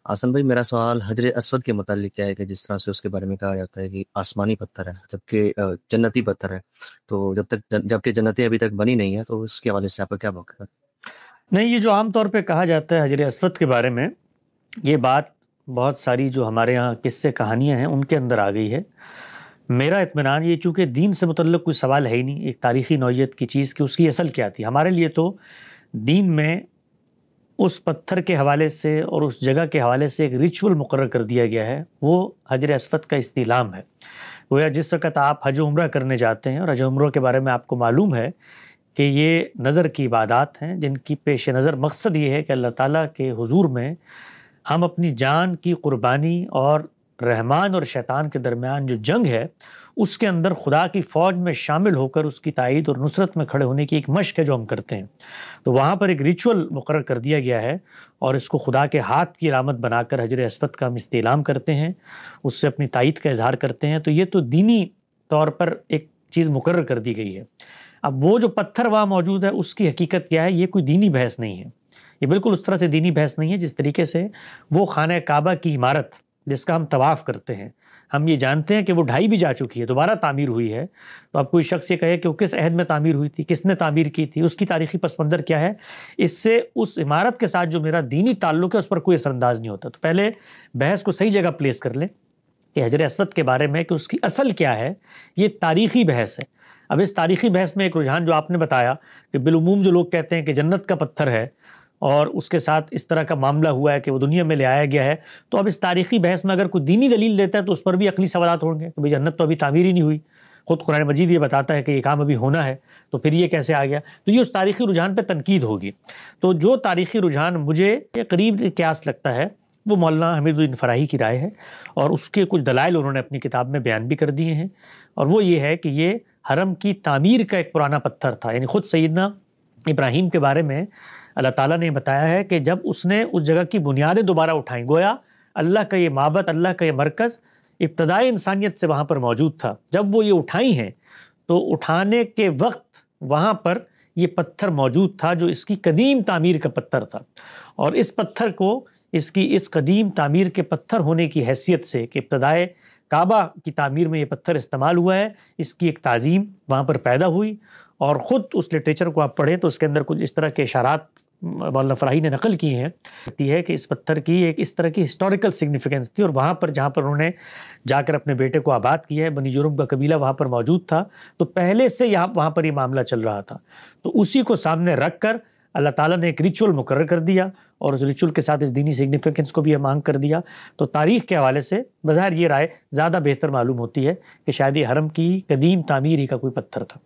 آسن بھائی، میرا سوال حجر اسود کے متعلق کیا ہے کہ جس طرح سے اس کے بارے میں کہا جاتا ہے کہ آسمانی پتھر ہے جبکہ جنتی پتھر ہے، تو جبکہ جنتی ابھی تک بنی نہیں ہے، تو اس کے حوالے سے آپ کا کیا موقع ہے؟ نہیں، یہ جو عام طور پہ کہا جاتا ہے حجر اسود کے بارے میں، یہ بات بہت ساری جو ہمارے ہاں قصے کہانیاں ہیں ان کے اندر آ گئی ہے۔ میرا اطمینان یہ، چونکہ دین سے متعلق کوئی سوال ہے ہی نہیں، ایک تاریخی نوعیت کی چیز کہ اس کی اصل کیا تھی، ہمارے لیے تو دین میں اس پتھر کے حوالے سے اور اس جگہ کے حوالے سے ایک ریچول مقرر کر دیا گیا ہے، وہ حجر اسود کا استعلام ہے۔ گویا جس وقت آپ حج و عمرہ کرنے جاتے ہیں، اور حج و عمرہ کے بارے میں آپ کو معلوم ہے کہ یہ نظر کی عبادات ہیں جن کی پیش نظر مقصد یہ ہے کہ اللہ تعالیٰ کے حضور میں ہم اپنی جان کی قربانی اور رحمان اور شیطان کے درمیان جو جنگ ہے اس کے اندر خدا کی فوج میں شامل ہو کر اس کی تائید اور نصرت میں کھڑے ہونے کی ایک مشق ہے جو ہم کرتے ہیں۔ تو وہاں پر ایک ریچول مقرر کر دیا گیا ہے، اور اس کو خدا کے ہاتھ کی علامت بنا کر حجر اسود کا ہم استعلام کرتے ہیں، اس سے اپنی تائید کا اظہار کرتے ہیں۔ تو یہ تو دینی طور پر ایک چیز مقرر کر دی گئی ہے۔ اب وہ جو پتھر وہاں موجود ہے اس کی حقیقت کیا ہے، یہ کوئی دینی بحث نہیں ہے، یہ بالکل اس طرح سے دینی بحث نہیں ہے جس طریقے سے وہ خانہ کعبہ کی عمارت جس کا ہم طواف کرتے ہیں، ہم یہ جانتے ہیں کہ وہ ڈھائی بھی جا چکی ہے، دوبارہ تعمیر ہوئی ہے۔ تو اب کوئی شخص یہ کہے کہ وہ کس عہد میں تعمیر ہوئی تھی، کس نے تعمیر کی تھی، اس کی تاریخی پس منظر کیا ہے، اس سے اس عمارت کے ساتھ جو میرا دینی تعلق ہے اس پر کوئی اثر انداز نہیں ہوتا۔ تو پہلے بحث کو صحیح جگہ پلیس کر لیں کہ حجر اسود کے بارے میں کہ اس کی اصل کیا ہے، یہ تاریخی بحث ہے۔ اب اس تاریخی بحث میں ایک رجحان جو آپ نے بتایا کہ بالعموم جو لوگ کہتے ہیں کہ جنت کا پتھر ہے اور اس کے ساتھ اس طرح کا معاملہ ہوا ہے کہ وہ دنیا میں لے آیا گیا ہے، تو اب اس تاریخی بحث میں اگر کوئی دینی دلیل دیتا ہے تو اس پر بھی عقلی سوالات ہوں گے کہ بھئی جنت تو ابھی تعمیر ہی نہیں ہوئی، خود قرآن مجید یہ بتاتا ہے کہ یہ کام ابھی ہونا ہے، تو پھر یہ کیسے آ گیا؟ تو یہ اس تاریخی رجحان پہ تنقید ہوگی۔ تو جو تاریخی رجحان مجھے قریب قیاس لگتا ہے وہ مولانا حمید الدین فراہی کی رائے ہے، اور اس کے کچھ دلائل انہوں نے اپنی کتاب میں بیان بھی کر دیے ہیں، اور وہ یہ ہے کہ یہ حرم کی تعمیر کا ایک پرانا پتھر تھا۔ یعنی خود سیدنا ابراہیم کے بارے میں اللہ تعالیٰ نے بتایا ہے کہ جب اس نے اس جگہ کی بنیادیں دوبارہ اٹھائیں، گویا اللہ کا یہ معبد، اللہ کا یہ مرکز ابتدائی انسانیت سے وہاں پر موجود تھا، جب وہ یہ اٹھائی ہیں تو اٹھانے کے وقت وہاں پر یہ پتھر موجود تھا جو اس کی قدیم تعمیر کا پتھر تھا، اور اس پتھر کو اس کی اس قدیم تعمیر کے پتھر ہونے کی حیثیت سے کہ ابتدائے کعبہ کی تعمیر میں یہ پتھر استعمال ہوا ہے، اس کی ایک تعظیم وہاں پر پیدا ہوئی۔ اور خود اس لٹریچر کو آپ پڑھیں تو اس کے اندر کچھ اس طرح کے اشارات مولانا فراہی نے نقل کی ہیں، کہتی ہے کہ اس پتھر کی ایک اس طرح کی ہسٹوریکل سگنیفیکنس تھی، اور وہاں پر جہاں پر انہوں نے جا کر اپنے بیٹے کو آباد کیا ہے، بنی جرم کا قبیلہ وہاں پر موجود تھا، تو پہلے سے وہاں پر یہ معاملہ چل رہا تھا۔ تو اسی کو سامنے رکھ کر اللہ تعالیٰ نے ایک ریچول مقرر کر دیا، اور اس ریچول کے ساتھ اس دینی سگنیفیکنس کو بھی مانگ کر دیا۔ تو تاریخ کے حوالے سے بظاہر یہ رائے زیادہ بہتر معلوم ہوتی ہے کہ شاید یہ حرم کی قدیم تعمیر ہی کا کوئی پتھر تھا۔